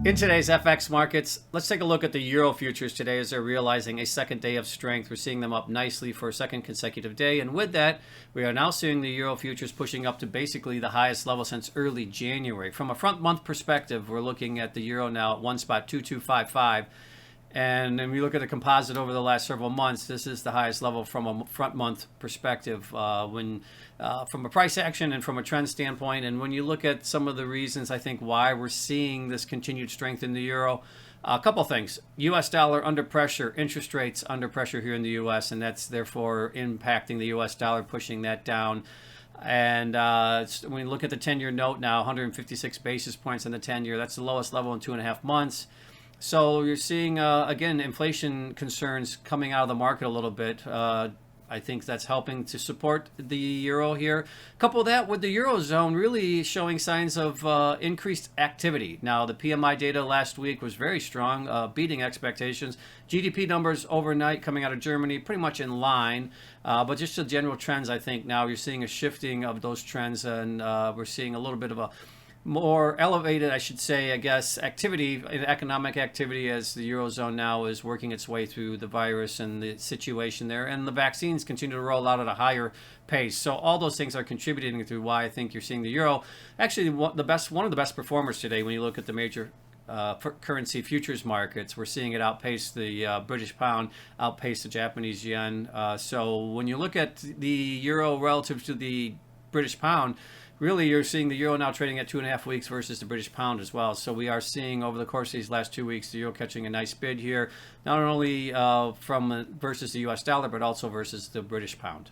In today's FX markets, let's take a look at the Euro futures today as they're realizing a second day of strength. We're seeing them up nicely for a second consecutive day. And with that, we are now seeing the Euro futures pushing up to basically the highest level since early January. From a front month perspective, we're looking at the Euro now at 1.2255. And when we look at the composite over the last several months, this is the highest level from a front month perspective from a price action and from a trend standpoint. And when you look at some of the reasons, I think, why we're seeing this continued strength in the euro, a couple things. U.S. dollar under pressure, interest rates under pressure here in the U.S., and that's therefore impacting the U.S. dollar, pushing that down. And when you look at the 10-year note now, 156 basis points in the 10-year, that's the lowest level in 2.5 months. So you're seeing, again, inflation concerns coming out of the market a little bit. I think that's helping to support the euro here. Couple that with the Eurozone really showing signs of increased activity. Now, the PMI data last week was very strong, beating expectations. GDP numbers overnight coming out of Germany, pretty much in line. But just the general trends, I think now you're seeing a shifting of those trends, and we're seeing a little bit of a more elevated, I should say, I guess, activity, economic activity, as the Eurozone now is working its way through the virus and the situation there. And the vaccines continue to roll out at a higher pace. So all those things are contributing to why I think you're seeing the euro actually one of the best performers today when you look at the major currency futures markets. We're seeing it outpace the British pound, outpace the Japanese yen. So when you look at the euro relative to the British pound, really, you're seeing the euro now trading at 2.5 weeks versus the British pound as well. So we are seeing over the course of these last 2 weeks, the euro catching a nice bid here, not only versus the U.S. dollar, but also versus the British pound.